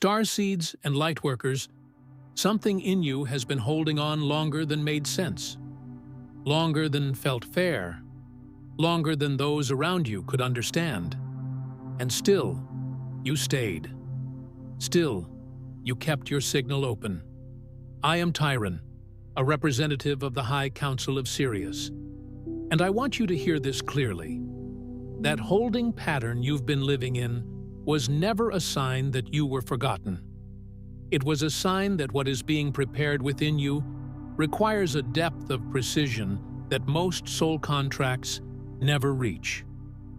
Starseeds and lightworkers, something in you has been holding on longer than made sense, longer than felt fair, longer than those around you could understand. And still, you stayed. Still, you kept your signal open. I am Tyron, a representative of the High Council of Sirius. And I want you to hear this clearly. That holding pattern you've been living in was never a sign that you were forgotten. It was a sign that what is being prepared within you requires a depth of precision that most soul contracts never reach.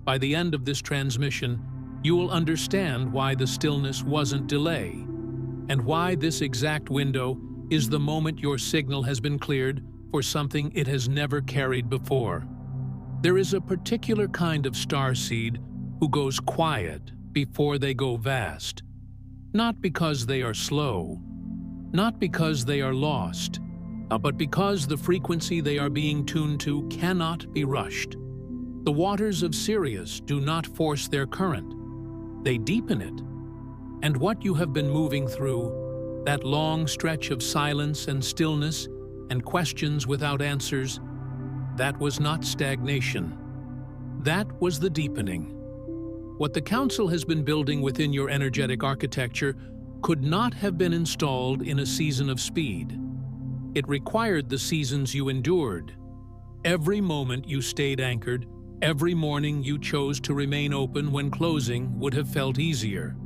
By the end of this transmission, you will understand why the stillness wasn't delay, and why this exact window is the moment your signal has been cleared for something it has never carried before. There is a particular kind of starseed who goes quiet before they go vast, not because they are slow, not because they are lost, but because the frequency they are being tuned to cannot be rushed. The waters of Sirius do not force their current, they deepen it. And what you have been moving through, that long stretch of silence and stillness and questions without answers, that was not stagnation. That was the deepening. What the Council has been building within your energetic architecture could not have been installed in a season of speed. It required the seasons you endured. Every moment you stayed anchored, every morning you chose to remain open when closing would have felt easier.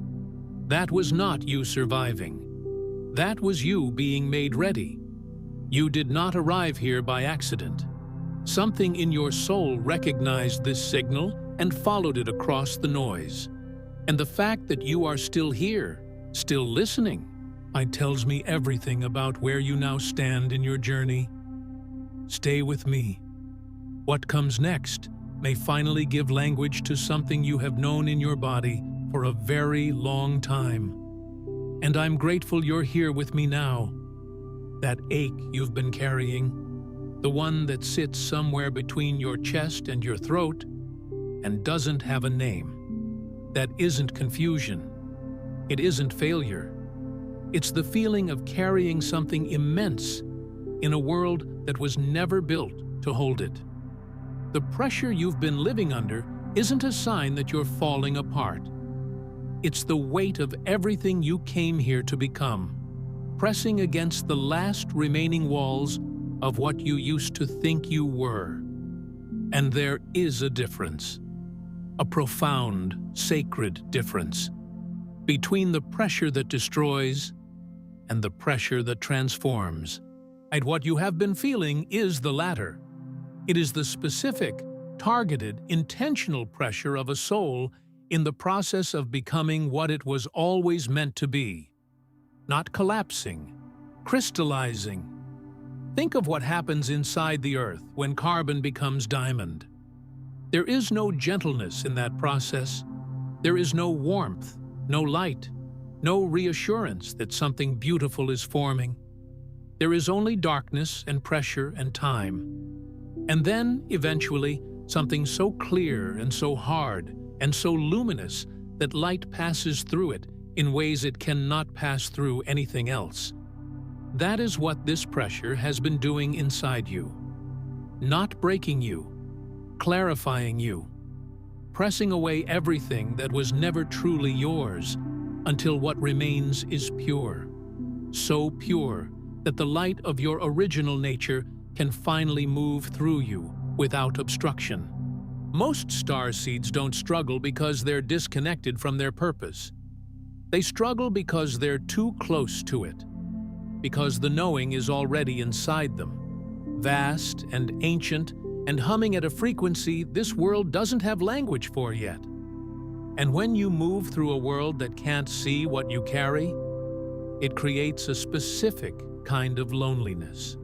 That was not you surviving. That was you being made ready. You did not arrive here by accident. Something in your soul recognized this signal and followed it across the noise. And the fact that you are still here, still listening, tells me everything about where you now stand in your journey. Stay with me. What comes next may finally give language to something you have known in your body for a very long time. And I'm grateful you're here with me now. That ache you've been carrying, the one that sits somewhere between your chest and your throat and doesn't have a name. That isn't confusion. It isn't failure. It's the feeling of carrying something immense in a world that was never built to hold it. The pressure you've been living under isn't a sign that you're falling apart. It's the weight of everything you came here to become, pressing against the last remaining walls of what you used to think you were. And there is a difference. A profound, sacred difference between the pressure that destroys and the pressure that transforms. And what you have been feeling is the latter. It is the specific, targeted, intentional pressure of a soul in the process of becoming what it was always meant to be. Not collapsing, crystallizing. Think of what happens inside the earth when carbon becomes diamond. There is no gentleness in that process. There is no warmth, no light, no reassurance that something beautiful is forming. There is only darkness and pressure and time. And then, eventually, something so clear and so hard and so luminous that light passes through it in ways it cannot pass through anything else. That is what this pressure has been doing inside you. Not breaking you, clarifying you, pressing away everything that was never truly yours until what remains is pure. So pure that the light of your original nature can finally move through you without obstruction. Most starseeds don't struggle because they're disconnected from their purpose. They struggle because they're too close to it, because the knowing is already inside them, vast and ancient and humming at a frequency this world doesn't have language for yet. And when you move through a world that can't see what you carry, it creates a specific kind of loneliness.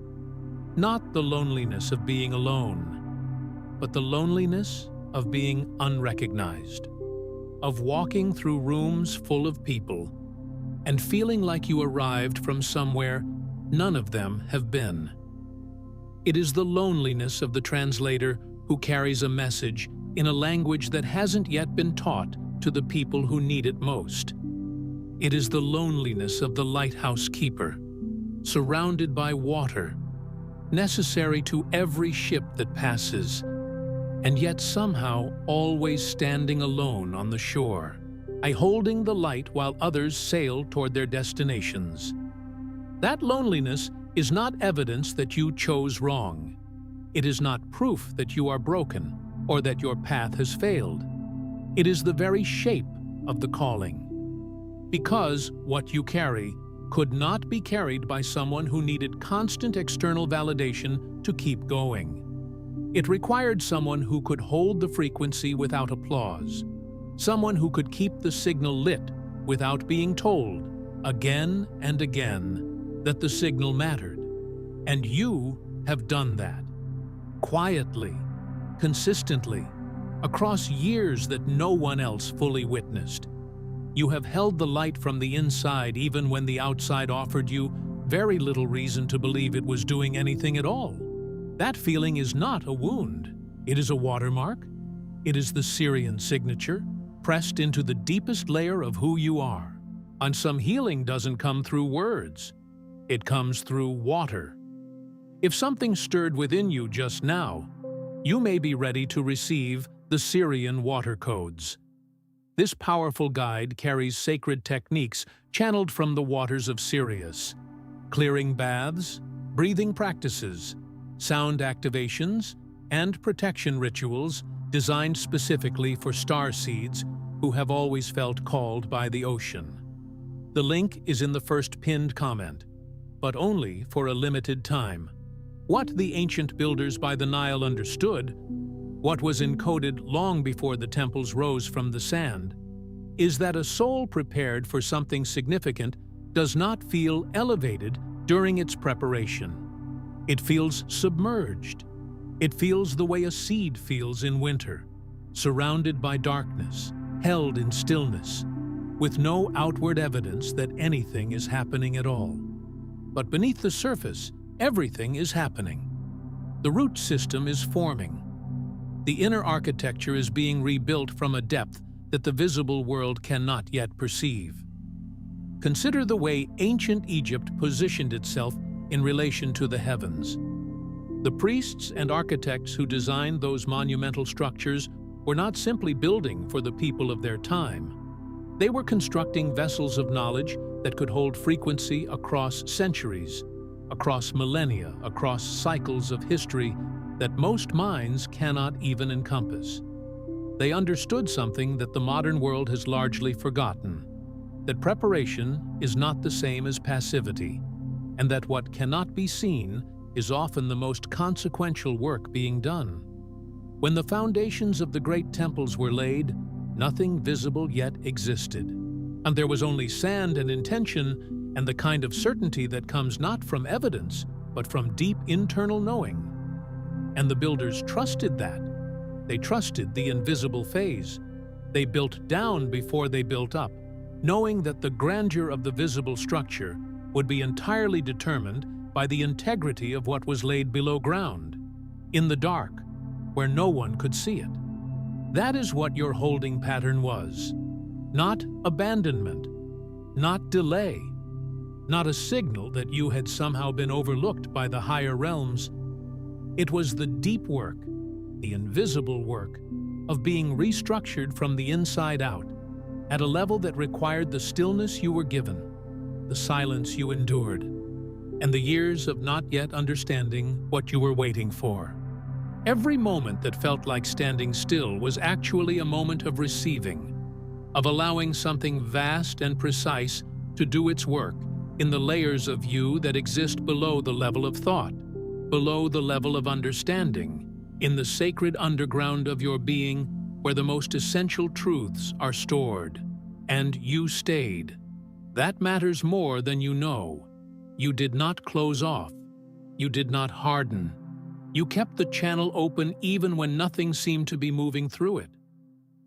Not the loneliness of being alone, but the loneliness of being unrecognized, of walking through rooms full of people and feeling like you arrived from somewhere none of them have been. It is the loneliness of the translator who carries a message in a language that hasn't yet been taught to the people who need it most. It is the loneliness of the lighthouse keeper, surrounded by water, necessary to every ship that passes, and yet somehow always standing alone on the shore, holding the light while others sail toward their destinations. That loneliness is not evidence that you chose wrong. It is not proof that you are broken or that your path has failed. It is the very shape of the calling. Because what you carry could not be carried by someone who needed constant external validation to keep going. It required someone who could hold the frequency without applause, someone who could keep the signal lit without being told, again and again, that the signal mattered. And you have done that. Quietly, consistently, across years that no one else fully witnessed. You have held the light from the inside even when the outside offered you very little reason to believe it was doing anything at all. That feeling is not a wound. It is a watermark. It is the Sirian signature, pressed into the deepest layer of who you are. And some healing doesn't come through words. It comes through water. If something stirred within you just now, you may be ready to receive the Sirian water codes. This powerful guide carries sacred techniques channeled from the waters of Sirius, clearing baths, breathing practices, sound activations, and protection rituals designed specifically for starseeds who have always felt called by the ocean. The link is in the first pinned comment, but only for a limited time. What the ancient builders by the Nile understood, what was encoded long before the temples rose from the sand, is that a soul prepared for something significant does not feel elevated during its preparation. It feels submerged. It feels the way a seed feels in winter, surrounded by darkness, held in stillness, with no outward evidence that anything is happening at all. But beneath the surface, everything is happening. The root system is forming. The inner architecture is being rebuilt from a depth that the visible world cannot yet perceive. Consider the way ancient Egypt positioned itself in relation to the heavens. The priests and architects who designed those monumental structures were not simply building for the people of their time. They were constructing vessels of knowledge that could hold frequency across centuries, across millennia, across cycles of history that most minds cannot even encompass. They understood something that the modern world has largely forgotten, that preparation is not the same as passivity, and that what cannot be seen is often the most consequential work being done. When the foundations of the great temples were laid, nothing visible yet existed, and there was only sand and intention and the kind of certainty that comes not from evidence, but from deep internal knowing. And the builders trusted that. They trusted the invisible phase. They built down before they built up, knowing that the grandeur of the visible structure would be entirely determined by the integrity of what was laid below ground, in the dark, where no one could see it. That is what your holding pattern was. Not abandonment, not delay, not a signal that you had somehow been overlooked by the higher realms. It was the deep work, the invisible work, of being restructured from the inside out, at a level that required the stillness you were given, the silence you endured, and the years of not yet understanding what you were waiting for. Every moment that felt like standing still was actually a moment of receiving, of allowing something vast and precise to do its work in the layers of you that exist below the level of thought, below the level of understanding, in the sacred underground of your being where the most essential truths are stored. And you stayed. That matters more than you know. You did not close off. You did not harden. You kept the channel open even when nothing seemed to be moving through it.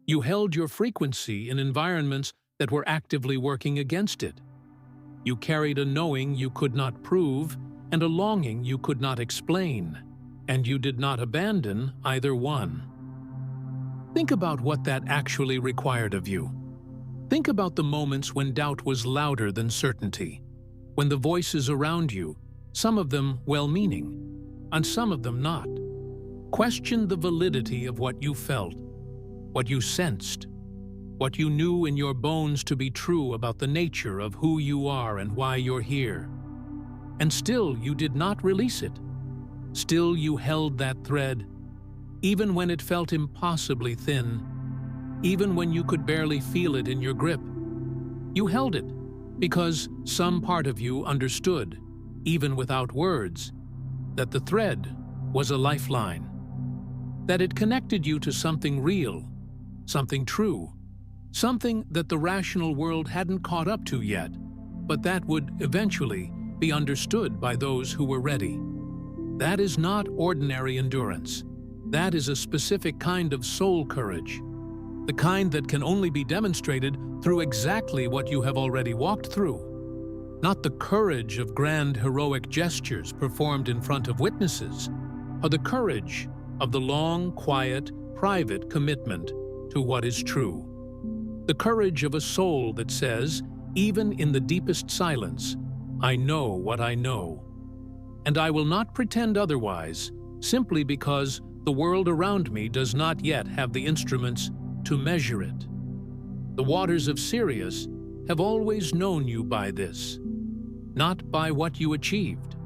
You held your frequency in environments that were actively working against it. You carried a knowing you could not prove and a longing you could not explain, and you did not abandon either one. Think about what that actually required of you. Think about the moments when doubt was louder than certainty, when the voices around you, some of them well-meaning, and some of them not, questioned the validity of what you felt, what you sensed, what you knew in your bones to be true about the nature of who you are and why you're here. And still you did not release it. Still you held that thread, even when it felt impossibly thin, even when you could barely feel it in your grip. You held it because some part of you understood, even without words, that the thread was a lifeline, that it connected you to something real, something true, something that the rational world hadn't caught up to yet, but that would eventually be understood by those who were ready. That is not ordinary endurance. That is a specific kind of soul courage, the kind that can only be demonstrated through exactly what you have already walked through. Not the courage of grand heroic gestures performed in front of witnesses, or the courage of the long, quiet, private commitment to what is true. The courage of a soul that says, even in the deepest silence, I know what I know. And I will not pretend otherwise, simply because the world around me does not yet have the instruments to measure it. The waters of Sirius have always known you by this, not by what you achieved,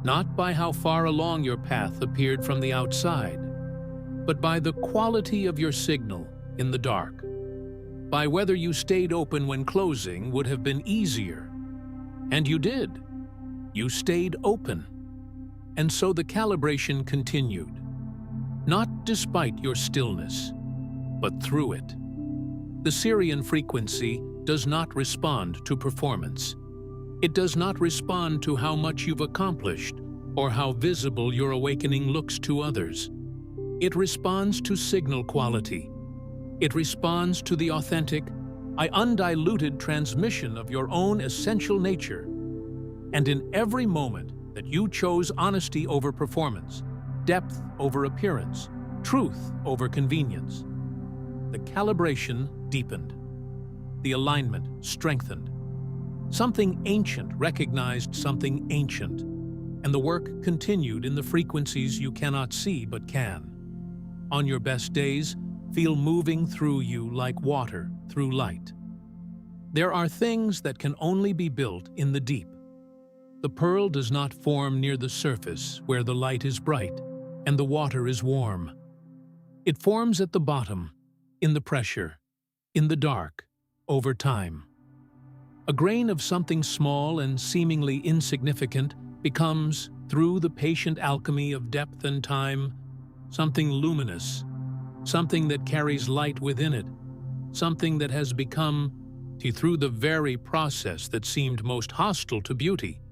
not by how far along your path appeared from the outside, but by the quality of your signal in the dark, by whether you stayed open when closing would have been easier. And you did. You stayed open. And so the calibration continued, not despite your stillness, but through it. The Sirian frequency does not respond to performance. It does not respond to how much you've accomplished or how visible your awakening looks to others. It responds to signal quality. It responds to the authentic, undiluted transmission of your own essential nature. And in every moment that you chose honesty over performance, depth over appearance, truth over convenience, the calibration deepened. The alignment strengthened. Something ancient recognized something ancient, and the work continued in the frequencies you cannot see but can. On your best days, feel moving through you like water through light. There are things that can only be built in the deep. The pearl does not form near the surface where the light is bright and the water is warm. It forms at the bottom, in the pressure, in the dark, over time. A grain of something small and seemingly insignificant becomes, through the patient alchemy of depth and time, something luminous, something that carries light within it, something that has become, through the very process that seemed most hostile to beauty,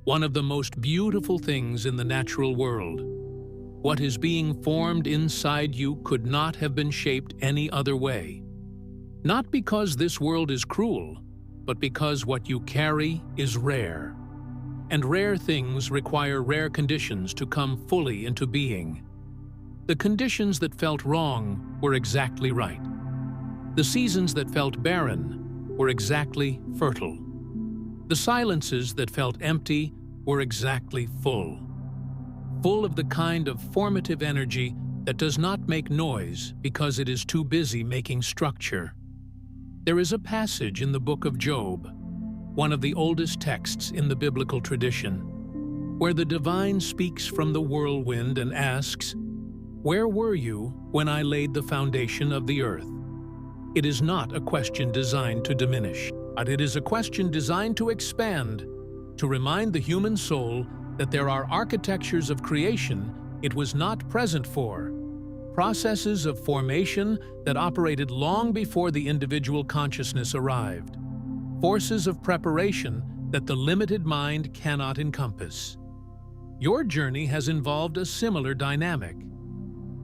one of the most beautiful things in the natural world. What is being formed inside you could not have been shaped any other way. Not because this world is cruel, but because what you carry is rare. And rare things require rare conditions to come fully into being. The conditions that felt wrong were exactly right. The seasons that felt barren were exactly fertile. The silences that felt empty were exactly full. Full of the kind of formative energy that does not make noise because it is too busy making structure. There is a passage in the book of Job, one of the oldest texts in the biblical tradition, where the divine speaks from the whirlwind and asks, "Where were you when I laid the foundation of the earth?" It is not a question designed to diminish, but it is a question designed to expand, to remind the human soul that there are architectures of creation it was not present for, processes of formation that operated long before the individual consciousness arrived, forces of preparation that the limited mind cannot encompass. Your journey has involved a similar dynamic.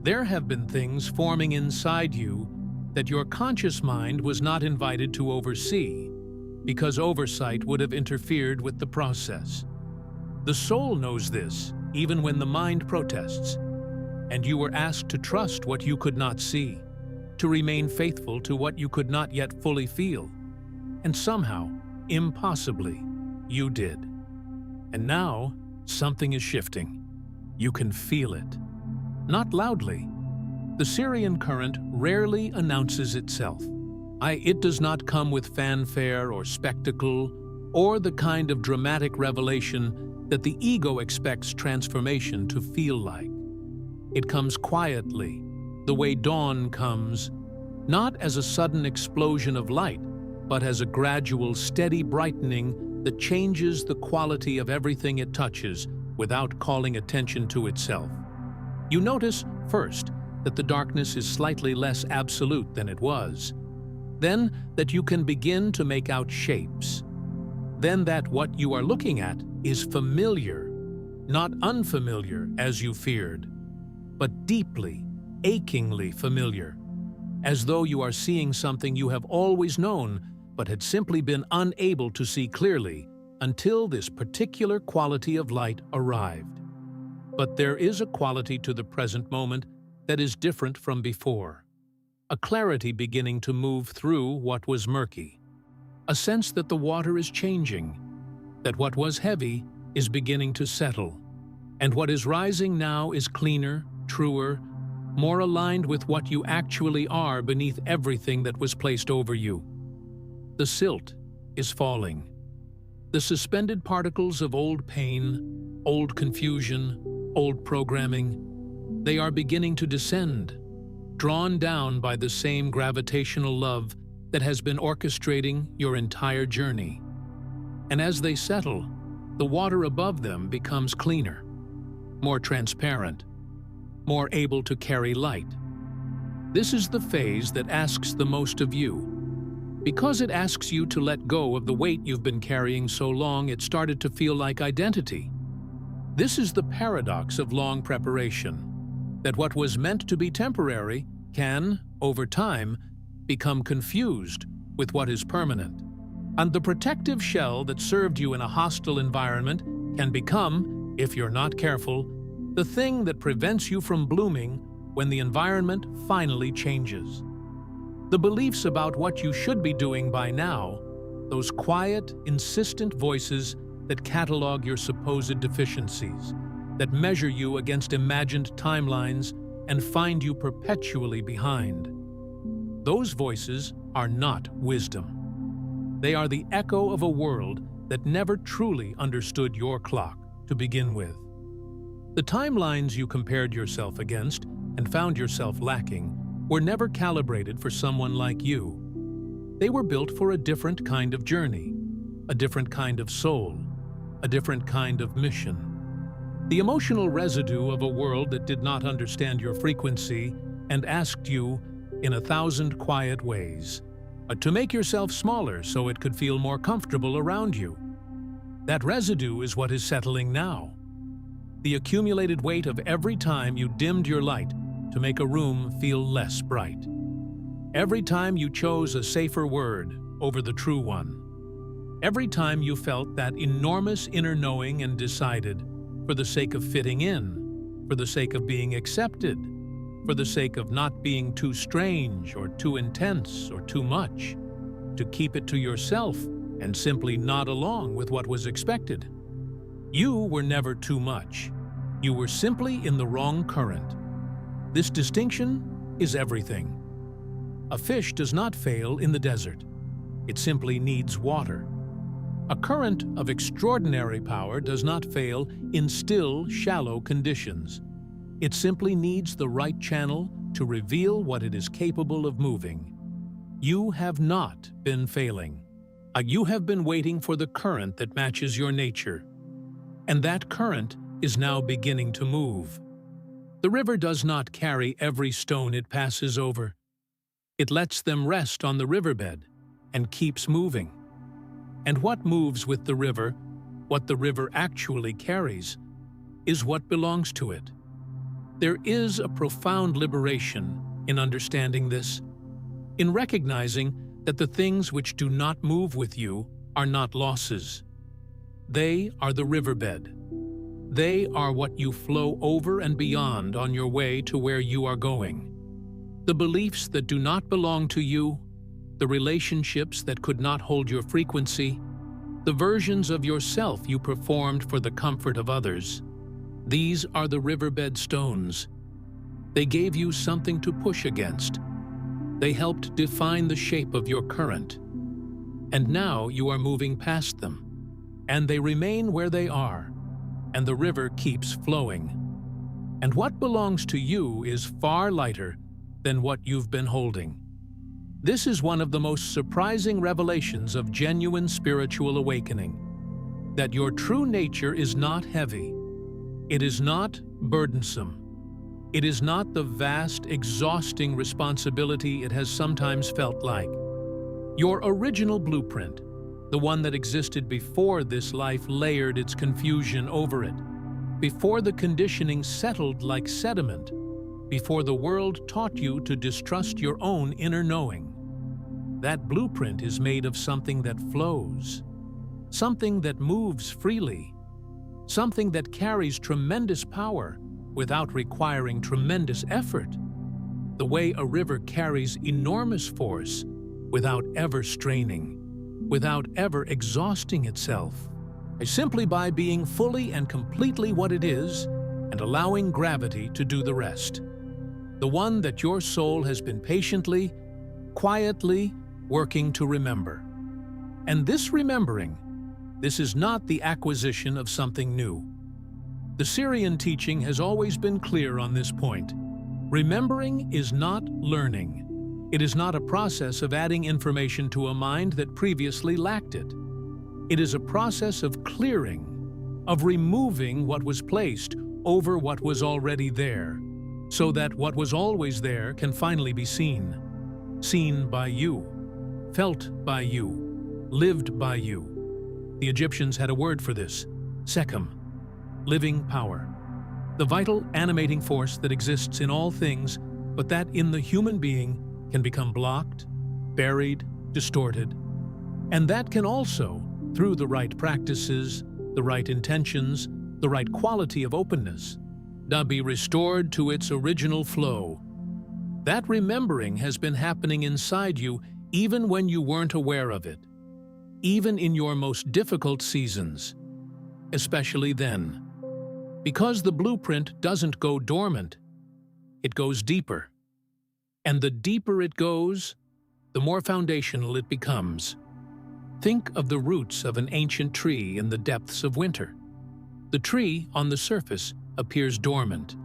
There have been things forming inside you that your conscious mind was not invited to oversee, because oversight would have interfered with the process. The soul knows this, even when the mind protests, and you were asked to trust what you could not see, to remain faithful to what you could not yet fully feel. And somehow, impossibly, you did. And now, something is shifting. You can feel it. Not loudly. The Sirian current rarely announces itself. It does not come with fanfare or spectacle, or the kind of dramatic revelation that the ego expects transformation to feel like. It comes quietly, the way dawn comes, not as a sudden explosion of light, but as a gradual, steady brightening that changes the quality of everything it touches without calling attention to itself. You notice, first, that the darkness is slightly less absolute than it was. Then, that you can begin to make out shapes. Then that what you are looking at is familiar, not unfamiliar as you feared, but deeply, achingly familiar, as though you are seeing something you have always known but had simply been unable to see clearly until this particular quality of light arrived. But there is a quality to the present moment that is different from before, a clarity beginning to move through what was murky, a sense that the water is changing, that what was heavy is beginning to settle, and what is rising now is cleaner, truer, more aligned with what you actually are beneath everything that was placed over you. The silt is falling. The suspended particles of old pain, old confusion, old programming, they are beginning to descend, drawn down by the same gravitational love that has been orchestrating your entire journey. And as they settle, the water above them becomes cleaner, more transparent, more able to carry light. This is the phase that asks the most of you. Because it asks you to let go of the weight you've been carrying so long it started to feel like identity. This is the paradox of long preparation, that what was meant to be temporary can, over time, become confused with what is permanent. And the protective shell that served you in a hostile environment can become, if you're not careful, the thing that prevents you from blooming when the environment finally changes. The beliefs about what you should be doing by now, those quiet, insistent voices that catalog your supposed deficiencies, that measure you against imagined timelines and find you perpetually behind. Those voices are not wisdom. They are the echo of a world that never truly understood your clock to begin with. The timelines you compared yourself against and found yourself lacking were never calibrated for someone like you. They were built for a different kind of journey, a different kind of soul, a different kind of mission. The emotional residue of a world that did not understand your frequency and asked you, in 1,000 quiet ways, to make yourself smaller so it could feel more comfortable around you. That residue is what is settling now. The accumulated weight of every time you dimmed your light to make a room feel less bright. Every time you chose a safer word over the true one. Every time you felt that enormous inner knowing and decided, for the sake of fitting in, for the sake of being accepted, for the sake of not being too strange or too intense or too much, to keep it to yourself and simply nod along with what was expected. You were never too much. You were simply in the wrong current. This distinction is everything. A fish does not fail in the desert. It simply needs water. A current of extraordinary power does not fail in still, shallow conditions. It simply needs the right channel to reveal what it is capable of moving. You have not been failing. You have been waiting for the current that matches your nature. And that current is now beginning to move. The river does not carry every stone it passes over. It lets them rest on the riverbed and keeps moving. And what moves with the river, what the river actually carries, is what belongs to it. There is a profound liberation in understanding this, in recognizing that the things which do not move with you are not losses. They are the riverbed. They are what you flow over and beyond on your way to where you are going. The beliefs that do not belong to you, the relationships that could not hold your frequency, the versions of yourself you performed for the comfort of others. These are the riverbed stones. They gave you something to push against. They helped define the shape of your current. And now you are moving past them, and they remain where they are, and the river keeps flowing. And what belongs to you is far lighter than what you've been holding. This is one of the most surprising revelations of genuine spiritual awakening, that your true nature is not heavy. It is not burdensome. It is not the vast, exhausting responsibility it has sometimes felt like. Your original blueprint, the one that existed before this life layered its confusion over it, before the conditioning settled like sediment, before the world taught you to distrust your own inner knowing. That blueprint is made of something that flows, something that moves freely, something that carries tremendous power without requiring tremendous effort, the way a river carries enormous force without ever straining, without ever exhausting itself, simply by being fully and completely what it is and allowing gravity to do the rest. The one that your soul has been patiently, quietly working to remember. And this remembering, this is not the acquisition of something new. The Sirian teaching has always been clear on this point. Remembering is not learning. It is not a process of adding information to a mind that previously lacked it. It is a process of clearing, of removing what was placed over what was already there, so that what was always there can finally be seen. Seen by you, felt by you, lived by you. The Egyptians had a word for this, Sekhem, living power. The vital, animating force that exists in all things, but that in the human being can become blocked, buried, distorted. And that can also, through the right practices, the right intentions, the right quality of openness, be restored to its original flow. That remembering has been happening inside you even when you weren't aware of it, even in your most difficult seasons, especially then. Because the blueprint doesn't go dormant, it goes deeper. And the deeper it goes, the more foundational it becomes. Think of the roots of an ancient tree in the depths of winter. The tree, on the surface, appears dormant.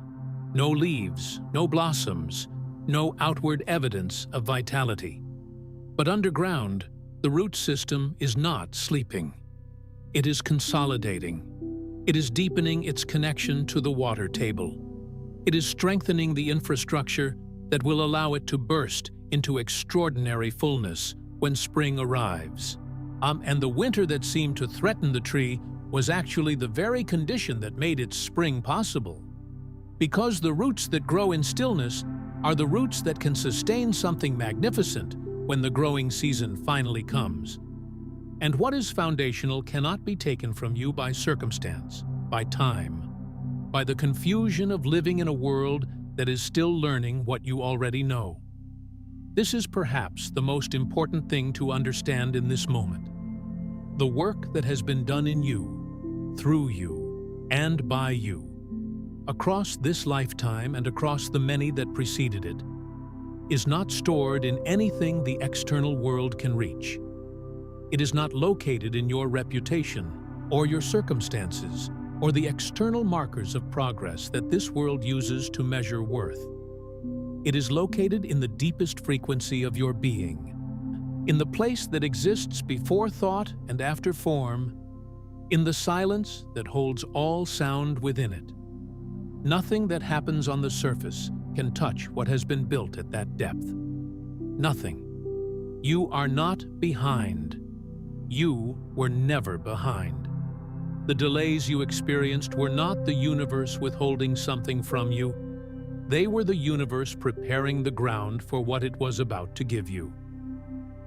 No leaves, no blossoms, no outward evidence of vitality. But underground, the root system is not sleeping. It is consolidating. It is deepening its connection to the water table. It is strengthening the infrastructure that will allow it to burst into extraordinary fullness when spring arrives. And the winter that seemed to threaten the tree was actually the very condition that made its spring possible. Because the roots that grow in stillness are the roots that can sustain something magnificent when the growing season finally comes. And what is foundational cannot be taken from you by circumstance, by time, by the confusion of living in a world that is still learning what you already know. This is perhaps the most important thing to understand in this moment. The work that has been done in you, through you, and by you, across this lifetime and across the many that preceded it, is not stored in anything the external world can reach. It is not located in your reputation, or your circumstances, or the external markers of progress that this world uses to measure worth. It is located in the deepest frequency of your being, in the place that exists before thought and after form, in the silence that holds all sound within it. Nothing that happens on the surface can touch what has been built at that depth. Nothing. You are not behind. You were never behind. The delays you experienced were not the universe withholding something from you. They were the universe preparing the ground for what it was about to give you.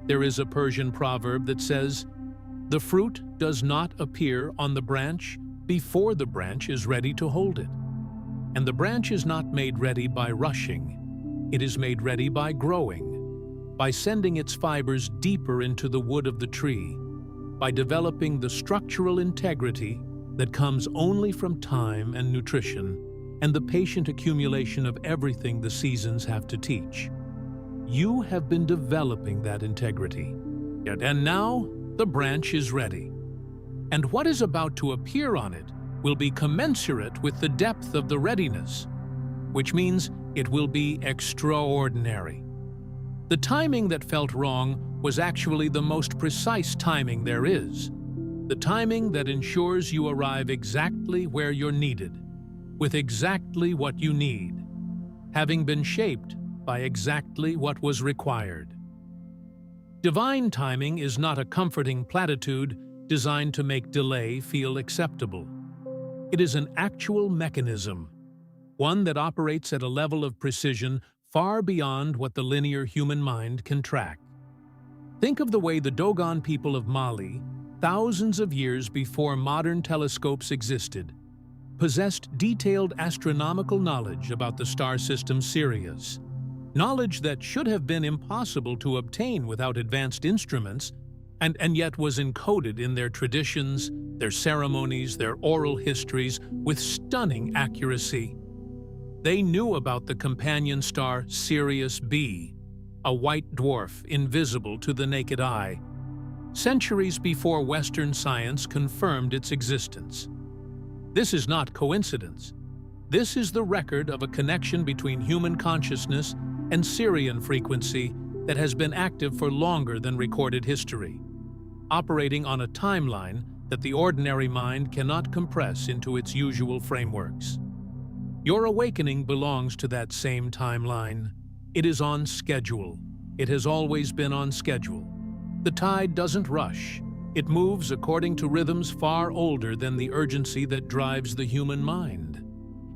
There is a Persian proverb that says, "The fruit does not appear on the branch before the branch is ready to hold it." And the branch is not made ready by rushing. It is made ready by growing, by sending its fibers deeper into the wood of the tree, by developing the structural integrity that comes only from time and nutrition and the patient accumulation of everything the seasons have to teach. You have been developing that integrity, and now the branch is ready. And what is about to appear on it will be commensurate with the depth of the readiness, which means it will be extraordinary. The timing that felt wrong was actually the most precise timing there is, the timing that ensures you arrive exactly where you're needed, with exactly what you need, having been shaped by exactly what was required. Divine timing is not a comforting platitude designed to make delay feel acceptable. It is an actual mechanism, one that operates at a level of precision far beyond what the linear human mind can track. Think of the way the Dogon people of Mali, thousands of years before modern telescopes existed, possessed detailed astronomical knowledge about the star system Sirius, knowledge that should have been impossible to obtain without advanced instruments, and yet was encoded in their traditions, their ceremonies, their oral histories with stunning accuracy. They knew about the companion star Sirius B, a white dwarf invisible to the naked eye, centuries before Western science confirmed its existence. This is not coincidence. This is the record of a connection between human consciousness and Sirian frequency that has been active for longer than recorded history, operating on a timeline that the ordinary mind cannot compress into its usual frameworks. Your awakening belongs to that same timeline. It is on schedule. It has always been on schedule. The tide doesn't rush. It moves according to rhythms far older than the urgency that drives the human mind.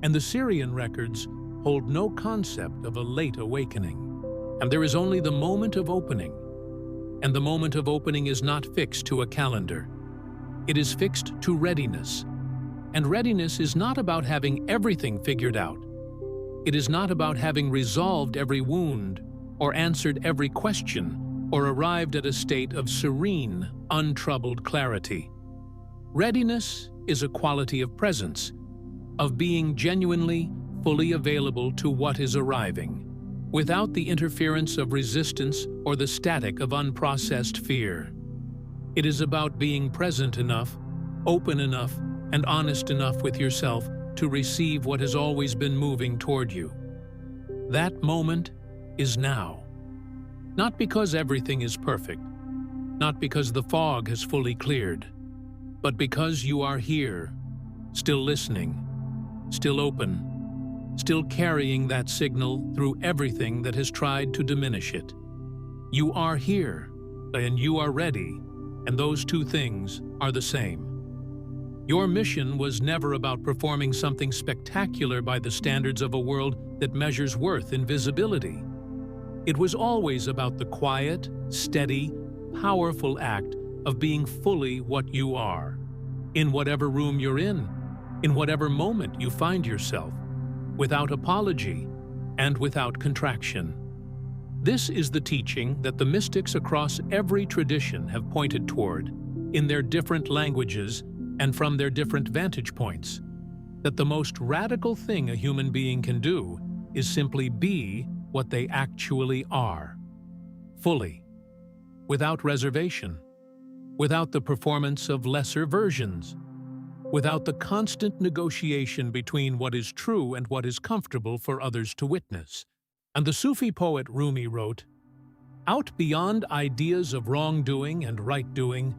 And the Sirian records hold no concept of a late awakening. And there is only the moment of opening. And the moment of opening is not fixed to a calendar. It is fixed to readiness. And readiness is not about having everything figured out. It is not about having resolved every wound, or answered every question, or arrived at a state of serene, untroubled clarity. Readiness is a quality of presence, of being genuinely, fully available to what is arriving, without the interference of resistance or the static of unprocessed fear. It is about being present enough, open enough, and honest enough with yourself to receive what has always been moving toward you. That moment is now. Not because everything is perfect, not because the fog has fully cleared, but because you are here, still listening, still open, still carrying that signal through everything that has tried to diminish it. You are here, and you are ready, and those two things are the same. Your mission was never about performing something spectacular by the standards of a world that measures worth in visibility. It was always about the quiet, steady, powerful act of being fully what you are, in whatever room you're in whatever moment you find yourself, without apology and without contraction. This is the teaching that the mystics across every tradition have pointed toward, in their different languages and from their different vantage points, that the most radical thing a human being can do is simply be what they actually are, fully, without reservation, without the performance of lesser versions, without the constant negotiation between what is true and what is comfortable for others to witness. And the Sufi poet Rumi wrote, "Out beyond ideas of wrongdoing and right-doing,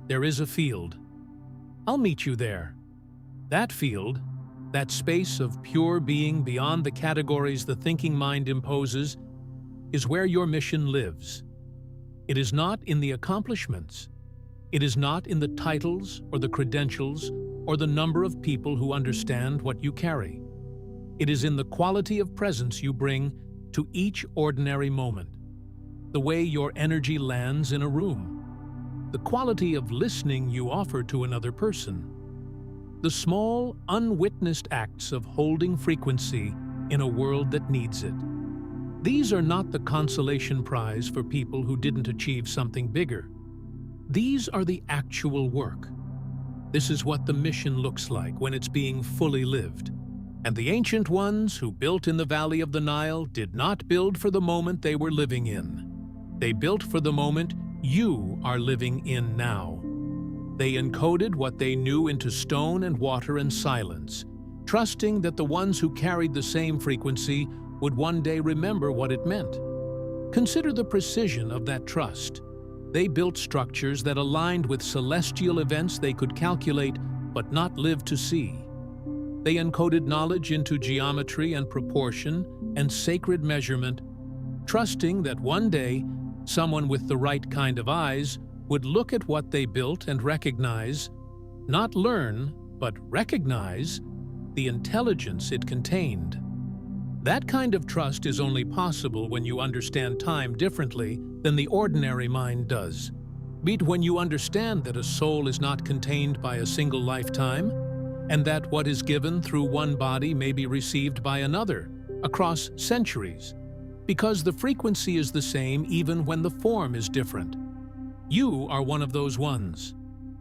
there is a field. I'll meet you there. That field, that space of pure being beyond the categories the thinking mind imposes, is where your mission lives. It is not in the accomplishments. It is not in the titles or the credentials or the number of people who understand what you carry. It is in the quality of presence you bring to each ordinary moment, the way your energy lands in a room, the quality of listening you offer to another person, the small, unwitnessed acts of holding frequency in a world that needs it. These are not the consolation prize for people who didn't achieve something bigger. These are the actual work. This is what the mission looks like when it's being fully lived. And the ancient ones who built in the valley of the Nile did not build for the moment they were living in. They built for the moment you are living in now. They encoded what they knew into stone and water and silence, trusting that the ones who carried the same frequency would one day remember what it meant. Consider the precision of that trust. They built structures that aligned with celestial events they could calculate but not live to see. They encoded knowledge into geometry and proportion and sacred measurement, trusting that one day someone with the right kind of eyes would look at what they built and recognize, not learn, but recognize, the intelligence it contained. That kind of trust is only possible when you understand time differently than the ordinary mind does. When you understand that a soul is not contained by a single lifetime, and that what is given through one body may be received by another across centuries, because the frequency is the same even when the form is different. You are one of those ones,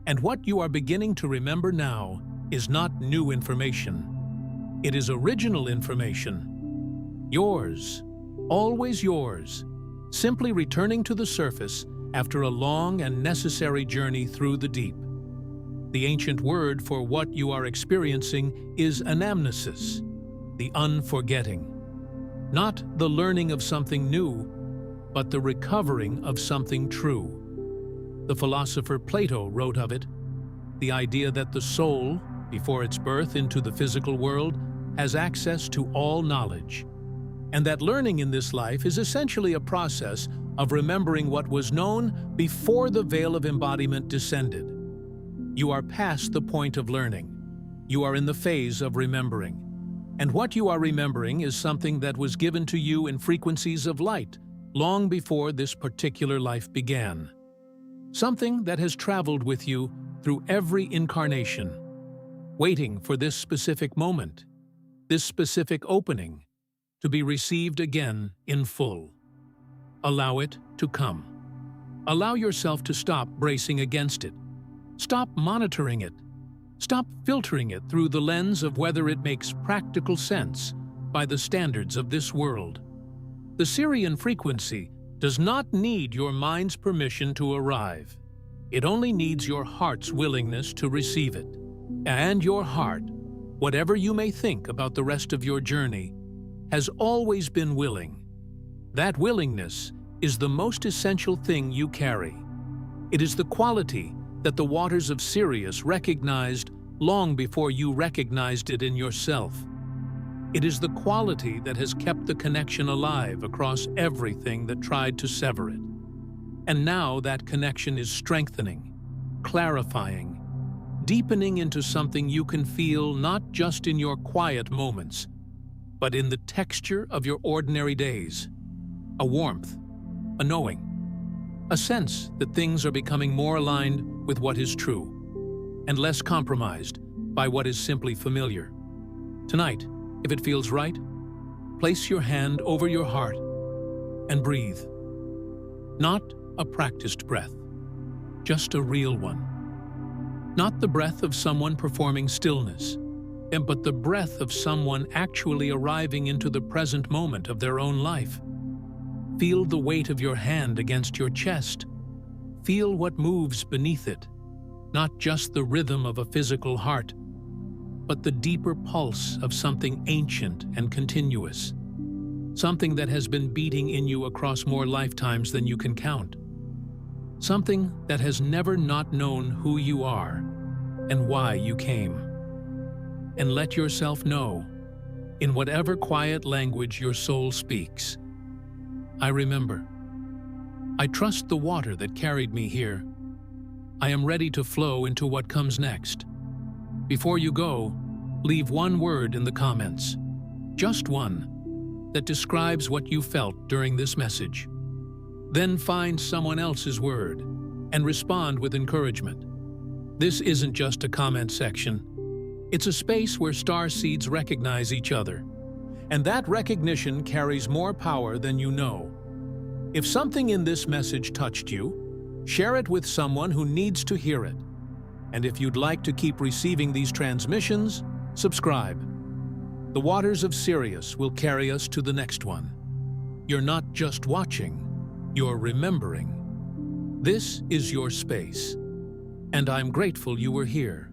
and what you are beginning to remember now is not new information. It is original information. Yours, always yours, simply returning to the surface after a long and necessary journey through the deep. The ancient word for what you are experiencing is anamnesis, the unforgetting. Not the learning of something new, but the recovering of something true. The philosopher Plato wrote of it, the idea that the soul, before its birth into the physical world, has access to all knowledge, and that learning in this life is essentially a process of remembering what was known before the veil of embodiment descended. You are past the point of learning. You are in the phase of remembering. And what you are remembering is something that was given to you in frequencies of light long before this particular life began. Something that has traveled with you through every incarnation, waiting for this specific moment, this specific opening, to be received again in full. Allow it to come. Allow yourself to stop bracing against it. Stop monitoring it. Stop filtering it through the lens of whether it makes practical sense by the standards of this world. The Sirian frequency does not need your mind's permission to arrive. It only needs your heart's willingness to receive it. And your heart, whatever you may think about the rest of your journey, has always been willing. That willingness is the most essential thing you carry. It is the quality that the waters of Sirius recognized long before you recognized it in yourself. It is the quality that has kept the connection alive across everything that tried to sever it. And now that connection is strengthening, clarifying, deepening into something you can feel not just in your quiet moments, but in the texture of your ordinary days. A warmth, a knowing, a sense that things are becoming more aligned with what is true, and less compromised by what is simply familiar. Tonight, if it feels right, place your hand over your heart and breathe. Not a practiced breath, just a real one. Not the breath of someone performing stillness, but the breath of someone actually arriving into the present moment of their own life. Feel the weight of your hand against your chest. Feel what moves beneath it, not just the rhythm of a physical heart, but the deeper pulse of something ancient and continuous, something that has been beating in you across more lifetimes than you can count, something that has never not known who you are and why you came. And let yourself know, in whatever quiet language your soul speaks, I remember. I trust the water that carried me here. I am ready to flow into what comes next. Before you go, leave one word in the comments, just one, that describes what you felt during this message. Then find someone else's word and respond with encouragement. This isn't just a comment section. It's a space where starseeds recognize each other, And that recognition carries more power than you know. If something in this message touched you, share it with someone who needs to hear it. And if you'd like to keep receiving these transmissions, subscribe. The waters of Sirius will carry us to the next one. You're not just watching, you're remembering. This is your space, and I'm grateful you were here.